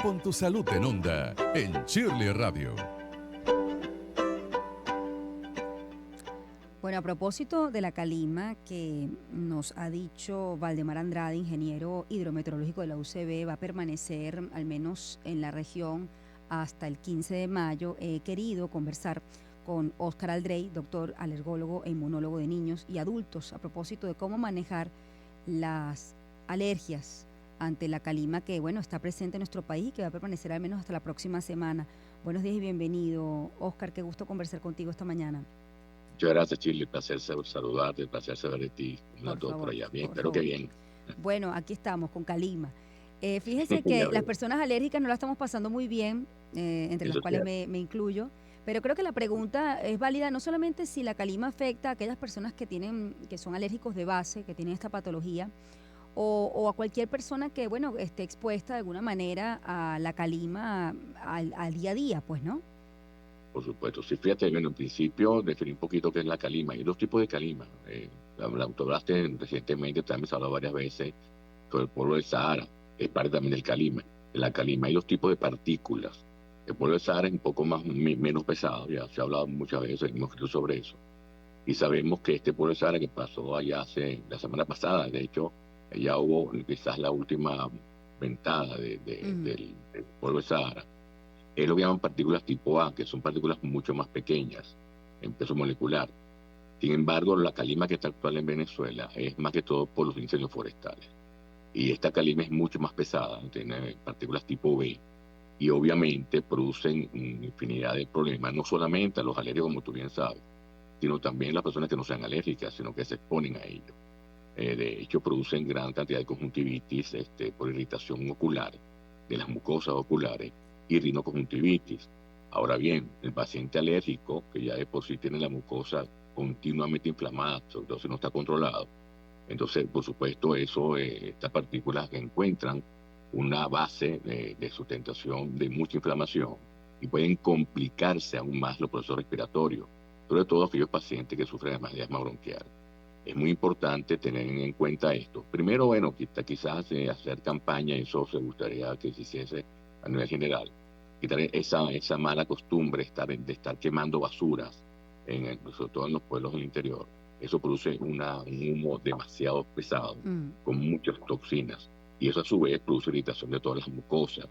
Pon tu salud en onda en Shirley Radio. Bueno, a propósito de la calima que nos ha dicho Valdemar Andrade, ingeniero hidrometeorológico de la UCB, va a permanecer al menos en la región hasta el 15 de mayo. He querido conversar con Óscar Aldrey, doctor alergólogo e inmunólogo de niños y adultos, a propósito de cómo manejar las alergias ante la calima que, bueno, está presente en nuestro país y que va a permanecer al menos hasta la próxima semana. Buenos días y bienvenido, Óscar, qué gusto conversar contigo esta mañana. Muchas gracias, Chile. Placer saludarte, placer saber de ti. ¿Cómo Por está todo por favor, allá? Bien, por espero que favor. bien. Bueno, aquí estamos con calima. Fíjese Ya que las veo. personas alérgicas no la estamos pasando muy bien, entre las Eso es cuales cierto. me incluyo, pero creo que la pregunta es válida no solamente si la calima afecta a aquellas personas que son alérgicos de base, que tienen esta patología, o a cualquier persona que, bueno, esté expuesta de alguna manera a la calima al día a día, pues, ¿no? Por supuesto. Sí, fíjate, bueno, en principio definí un poquito qué es la calima. Hay dos tipos de calima. Tú hablaste recientemente, también se ha hablado varias veces sobre el polvo del Sahara. Es parte también del calima. En la calima hay dos tipos de partículas. El polvo del Sahara es un poco menos pesado, ya se ha hablado muchas veces, hemos escrito sobre eso. Y sabemos que este polvo del Sahara que pasó allá la semana pasada, de hecho, ya hubo quizás la última ventada del polvo del Sahara. Es lo que llaman partículas tipo A, que son partículas mucho más pequeñas en peso molecular. Sin embargo, la calima que está actual en Venezuela es más que todo por los incendios forestales. Y esta calima es mucho más pesada, tiene partículas tipo B. Y obviamente producen infinidad de problemas, no solamente a los alérgicos, como tú bien sabes, sino también las personas que no sean alérgicas, sino que se exponen a ello. De hecho, producen gran cantidad de conjuntivitis por irritación ocular de las mucosas oculares y rinoconjuntivitis. Ahora bien, el paciente alérgico, que ya de por sí tiene la mucosa continuamente inflamada, sobre todo si no está controlado, entonces, por supuesto, estas partículas encuentran una base de sustentación de mucha inflamación y pueden complicarse aún más los procesos respiratorios, sobre todo aquellos pacientes que sufren además de asma bronquial. Es muy importante tener en cuenta esto. Primero, bueno, quizás hacer campaña, eso se gustaría que se hiciese a nivel general. Quitar esa mala costumbre de estar quemando basuras, sobre todo en los pueblos del interior. Eso produce un humo demasiado pesado, con muchas toxinas. Y eso a su vez produce irritación de todas las mucosas,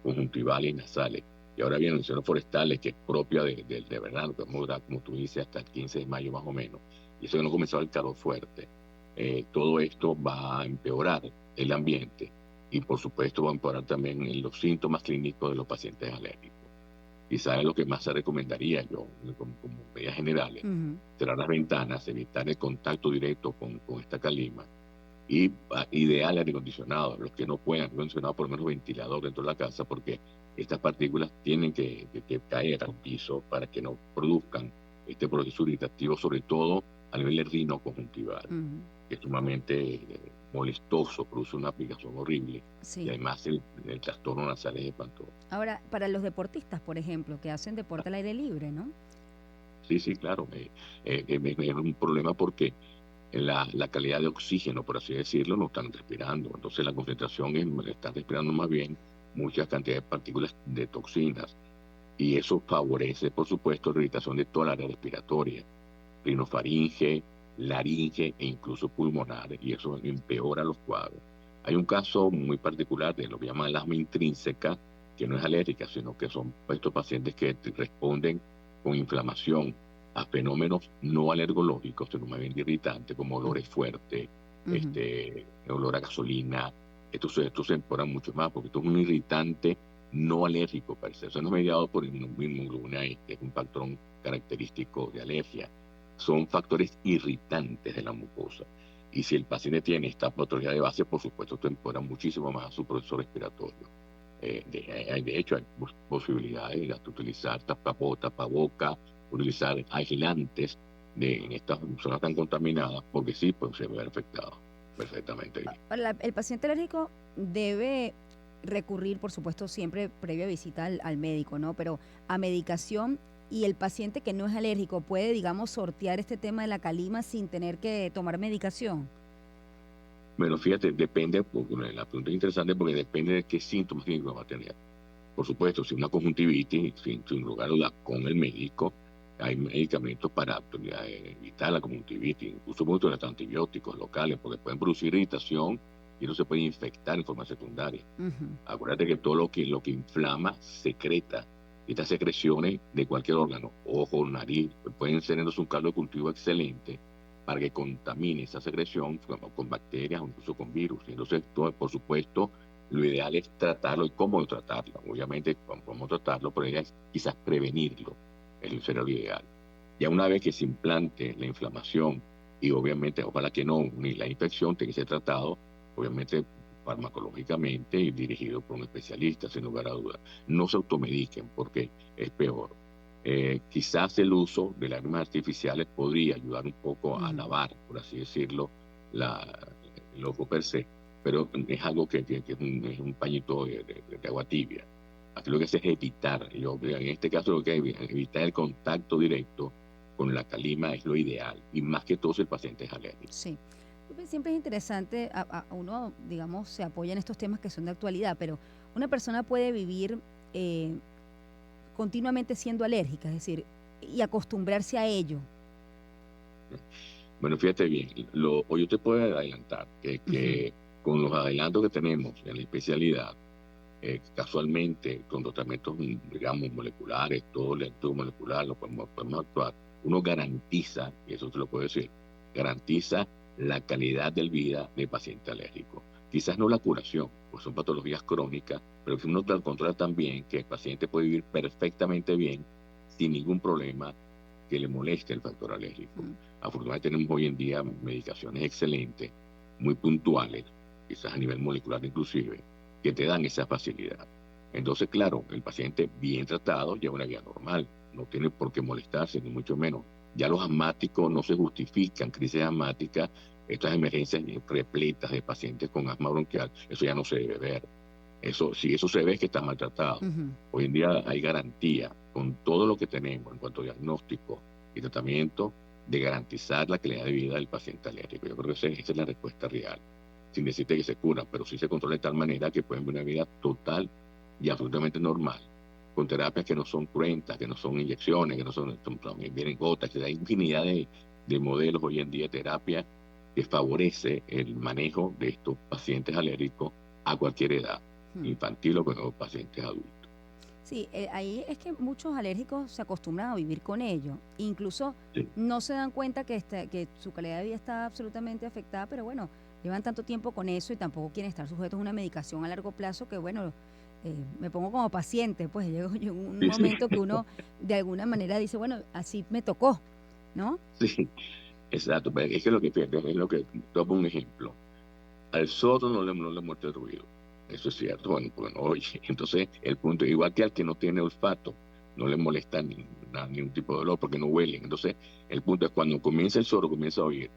conjuntivales y nasales. Y ahora vienen los incendios forestales, que es propia de verdad, que vamos a durar, como tú dices, hasta el 15 de mayo más o menos. Y eso que no comenzó el calor fuerte. Todo esto va a empeorar el ambiente y por supuesto va a empeorar también los síntomas clínicos de los pacientes alérgicos. Quizás es lo que más se recomendaría yo, como medidas generales, cerrar las ventanas, evitar el contacto directo con esta calima y ideal aire acondicionado. Los que no puedan, aire acondicionado, por lo menos ventilador dentro de la casa, porque estas partículas tienen que caer al piso para que no produzcan este proceso irritativo, sobre todo a nivel de rinoconjuntival, que es sumamente molestoso, produce una aplicación horrible. Sí. Y además el trastorno nasal es espantoso. Ahora, para los deportistas, por ejemplo, que hacen deporte al aire libre, ¿no? Sí, claro. Es un problema porque la calidad de oxígeno, por así decirlo, no están respirando. Entonces la concentración están respirando más bien muchas cantidades de partículas de toxinas. Y eso favorece, por supuesto, la irritación de toda la área respiratoria, rinofaringe, laringe e incluso pulmonar, y eso empeora los cuadros. Hay un caso muy particular de lo que llaman el asma intrínseca, que no es alérgica, sino que son estos pacientes que responden con inflamación a fenómenos no alergológicos, sino más bien irritantes, como olores fuertes, olor a gasolina. Esto se empeora mucho más, porque esto es un irritante no alérgico per se. Eso no es mediado por inmunoglobulina E, que es un patrón característico de alergia. Son factores irritantes de la mucosa. Y si el paciente tiene esta patología de base, por supuesto, esto empeora muchísimo más su proceso respiratorio. De hecho, hay posibilidades de utilizar tapaboca, utilizar aislantes en estas zonas tan contaminadas, porque sí, pues se ve afectado perfectamente bien. El paciente alérgico debe recurrir, por supuesto, siempre previa visita al médico, ¿no? Pero a medicación, y el paciente que no es alérgico puede, digamos, sortear este tema de la calima sin tener que tomar medicación. Bueno, fíjate, depende, porque la pregunta es interesante porque depende de qué síntomas clínicos va a tener. Por supuesto, si una conjuntivitis, sin lugar a dudas, con el médico, hay medicamentos para evitar la conjuntivitis, incluso muchos de los antibióticos locales, porque pueden producir irritación y no se puede infectar en forma secundaria. Ujú. Acuérdate que todo lo que inflama secreta estas secreciones de cualquier órgano, ojo, nariz, pueden ser entonces un caldo de cultivo excelente para que contamine esa secreción con bacterias o incluso con virus. Y entonces, por supuesto, lo ideal es tratarlo y cómo tratarlo. Obviamente, cómo tratarlo, pero es quizás prevenirlo, sería lo ideal. Ya una vez que se implante la inflamación y obviamente, ojalá que no, ni la infección tenga que ser tratado, obviamente farmacológicamente y dirigido por un especialista, sin lugar a dudas. No se automediquen porque es peor. Quizás el uso de las armas artificiales podría ayudar un poco a Ujú. lavar, por así decirlo, el ojo per se, pero es algo que es un pañito de agua tibia. Aquí lo que hace es evitar, en este caso lo que es evitar el contacto directo con la calima es lo ideal, y más que todo si el paciente es alérgico. Sí. Siempre es interesante, uno, digamos, se apoya en estos temas que son de actualidad, pero una persona puede vivir eh, continuamente siendo alérgica, es decir, y acostumbrarse a ello. Bueno, fíjate bien, o yo te puedo adelantar Ujú. que con los adelantos que tenemos en la especialidad, casualmente con tratamientos, digamos, moleculares, todo el estudio molecular, lo podemos actuar, uno garantiza, y eso te lo puedo decir, garantiza la calidad de vida del paciente alérgico. Quizás no la curación, pues son patologías crónicas, pero si uno controla también que el paciente puede vivir perfectamente bien sin ningún problema que le moleste el factor alérgico. Mm. Afortunadamente tenemos hoy en día medicaciones excelentes, muy puntuales, quizás a nivel molecular inclusive, que te dan esa facilidad. Entonces, claro, el paciente bien tratado lleva una vida normal, no tiene por qué molestarse, ni mucho menos. Ya los asmáticos no se justifican, crisis asmáticas, estas emergencias repletas de pacientes con asma bronquial, eso ya no se debe ver. Eso, si eso se ve es que está maltratado. Ujú. Hoy en día hay garantía con todo lo que tenemos en cuanto a diagnóstico y tratamiento de garantizar la calidad de vida del paciente alérgico. Yo creo que esa es la respuesta real, sin decirte que se cura, pero sí se controla de tal manera que pueden vivir una vida total y absolutamente normal, con terapias que no son cruentas, que no son inyecciones, que no también vienen gotas, que hay infinidad de modelos hoy en día de terapia que favorece el manejo de estos pacientes alérgicos a cualquier edad, Mm. infantil o con pacientes adultos. Sí, ahí es que muchos alérgicos se acostumbran a vivir con ello. Incluso Sí, no se dan cuenta que su calidad de vida está absolutamente afectada, pero bueno, llevan tanto tiempo con eso y tampoco quieren estar sujetos a una medicación a largo plazo que, bueno, me pongo como paciente, pues llega un sí, sí, momento que uno de alguna manera dice, bueno, así me tocó, ¿no? sí, exacto. Pero es que lo que fíjate, es lo que tomo un ejemplo. Al sordo no le muerde el ruido. Eso es cierto, bueno, pues no oye. Entonces, el punto, igual que al que no tiene olfato, no le molesta ni un tipo de olor porque no huelen. Entonces, el punto es cuando comienza el sordo, comienza a oír.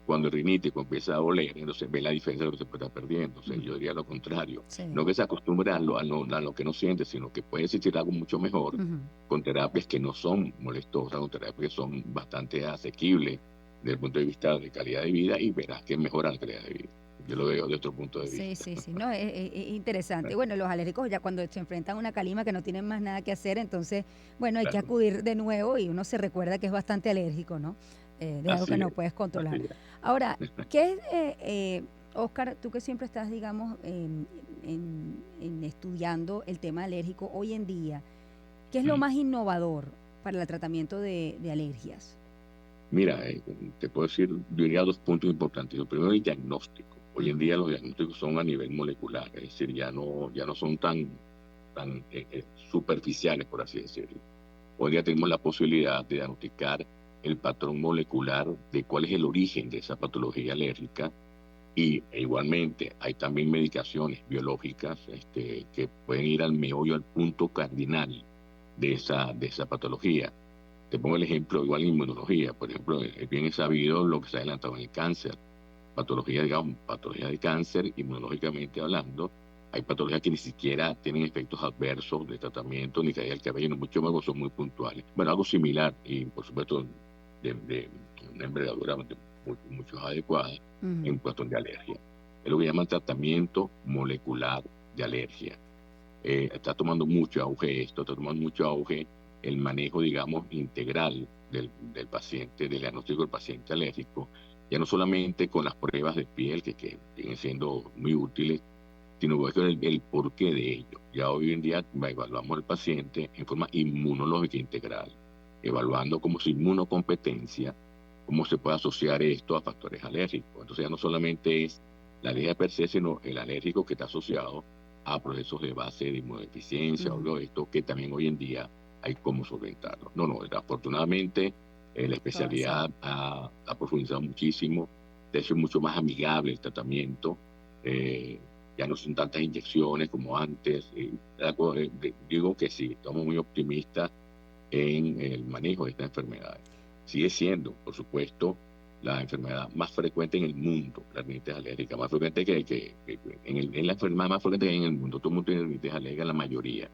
Cuando el rinítico empieza a oler, entonces ve la diferencia de lo que se puede estar perdiendo. O sea, Mm. yo diría lo contrario. Sí. No que se acostumbre a lo que no siente, sino que puede existir algo mucho mejor Ujú. con terapias que no son molestosas, con terapias que son bastante asequibles desde el punto de vista de calidad de vida y verás que mejora la calidad de vida. Yo lo veo de otro punto de Sí, vista. sí, sí, no, es interesante. Bueno, los alérgicos ya cuando se enfrentan a una calima que no tienen más nada que hacer, entonces, bueno, hay que Claro, acudir de nuevo y uno se recuerda que es bastante alérgico, ¿no? De algo que así no es, puedes controlar. así es. Ahora, ¿qué es, Oscar, tú que siempre estás, digamos, en estudiando el tema alérgico hoy en día, qué es lo Mm. más innovador para el tratamiento de alergias? Mira, te puedo decir, yo diría dos puntos importantes. Lo primero, el diagnóstico. Hoy en Ujú. día los diagnósticos son a nivel molecular, es decir, ya no son tan superficiales, por así decirlo. Hoy día tenemos la posibilidad de diagnosticar el patrón molecular de cuál es el origen de esa patología alérgica e igualmente hay también medicaciones biológicas que pueden ir al meollo, al punto cardinal de esa patología. Te pongo el ejemplo, igual en inmunología, por ejemplo, es bien sabido lo que se ha adelantado en el cáncer, patología, digamos, patología de cáncer, inmunológicamente hablando, hay patologías que ni siquiera tienen efectos adversos de tratamiento, ni caída del cabello, ni mucho menos son muy puntuales. Bueno, algo similar, y por supuesto, de una envergadura mucho más adecuada Ujú. en cuestión de alergia. Es lo que llaman tratamiento molecular de alergia. Está tomando mucho auge esto, está tomando mucho auge el manejo, digamos, integral del paciente, del diagnóstico del paciente alérgico, ya no solamente con las pruebas de piel, que siguen siendo muy útiles, sino el porqué de ello. Ya hoy en día evaluamos al paciente en forma inmunológica integral, evaluando como su inmunocompetencia, cómo se puede asociar esto a factores alérgicos. Entonces ya no solamente es la alergia per se, sino el alérgico que está asociado a procesos de base de inmunodeficiencia o esto que también hoy en día hay cómo solventarlo. No, afortunadamente la especialidad ha profundizado muchísimo, de hecho es mucho más amigable el tratamiento, ya no son tantas inyecciones como antes. Digo que sí, estamos muy optimistas en el manejo de esta enfermedad. Sigue siendo, por supuesto, la enfermedad más frecuente en el mundo, la rinitis alérgica, más frecuente en la enfermedad más frecuente que hay en el mundo. Todo el mundo tiene rinitis alérgica, la mayoría.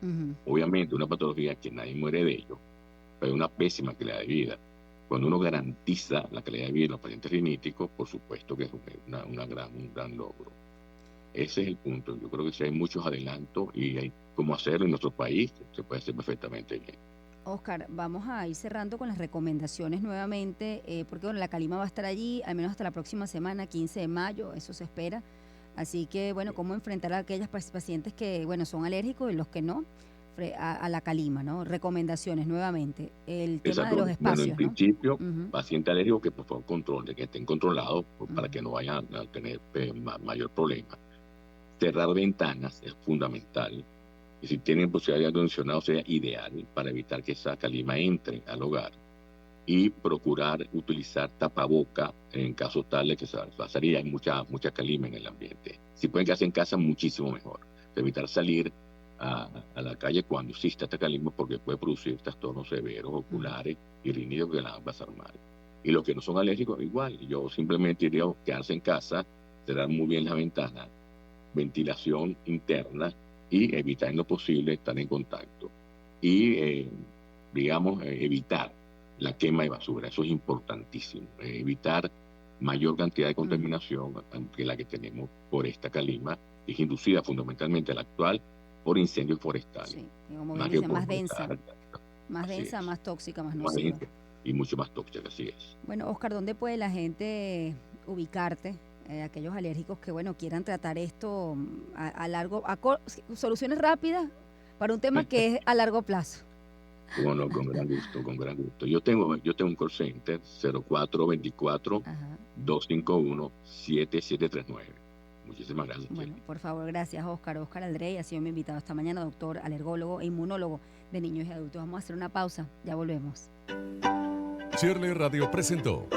Obviamente, una patología que nadie muere de ello, pero hay una pésima calidad de vida. Cuando uno garantiza la calidad de vida de los pacientes riníticos, por supuesto que es un gran logro. Ese es el punto. Yo creo que sí hay muchos adelantos y hay cómo hacerlo en nuestro país, se puede hacer perfectamente bien. Oscar, vamos a ir cerrando con las recomendaciones nuevamente, porque bueno, la calima va a estar allí al menos hasta la próxima semana, 15 de mayo, eso se espera. Así que, bueno, cómo enfrentar a aquellos pacientes que, bueno, son alérgicos y los que no, a la calima, ¿no? Recomendaciones nuevamente. El tema de los espacios, en principio, ¿no? paciente alérgico que por favor controle, que estén controlados para que no vayan a tener mayor problema. Cerrar ventanas es fundamental. Y si tienen posibilidad de acondicionado, sería ideal para evitar que esa calima entre al hogar. Y procurar utilizar tapaboca en caso tal de que se va a salir. Hay mucha calima en el ambiente. Si pueden quedarse en casa, muchísimo mejor. Evitar salir a la calle cuando exista esta calima, porque puede producir trastornos severos, oculares y rinitis que la van a pasar mal. Y los que no son alérgicos, igual. Yo simplemente diría quedarse en casa, cerrar muy bien las ventanas, ventilación interna y evitar en lo posible estar en contacto. Y, evitar la quema de basura. Eso es importantísimo. Evitar mayor cantidad de contaminación que la que tenemos por esta calima, que es inducida fundamentalmente a la actual por incendios forestales. Sí, como bien dice, más densa. Más densa, más tóxica, más nociva. Y mucho más tóxica, así es. Bueno, Oscar, ¿dónde puede la gente ubicarte? Aquellos alérgicos que, bueno, quieran tratar esto soluciones rápidas para un tema que es a largo plazo. Bueno, con gran gusto. Yo tengo un call center 0424-251-7739. Muchísimas gracias. Bueno, por favor, gracias, Oscar. Oscar Aldrey ha sido mi invitado esta mañana, doctor alergólogo e inmunólogo de niños y adultos. Vamos a hacer una pausa, ya volvemos. Shirley Radio presentó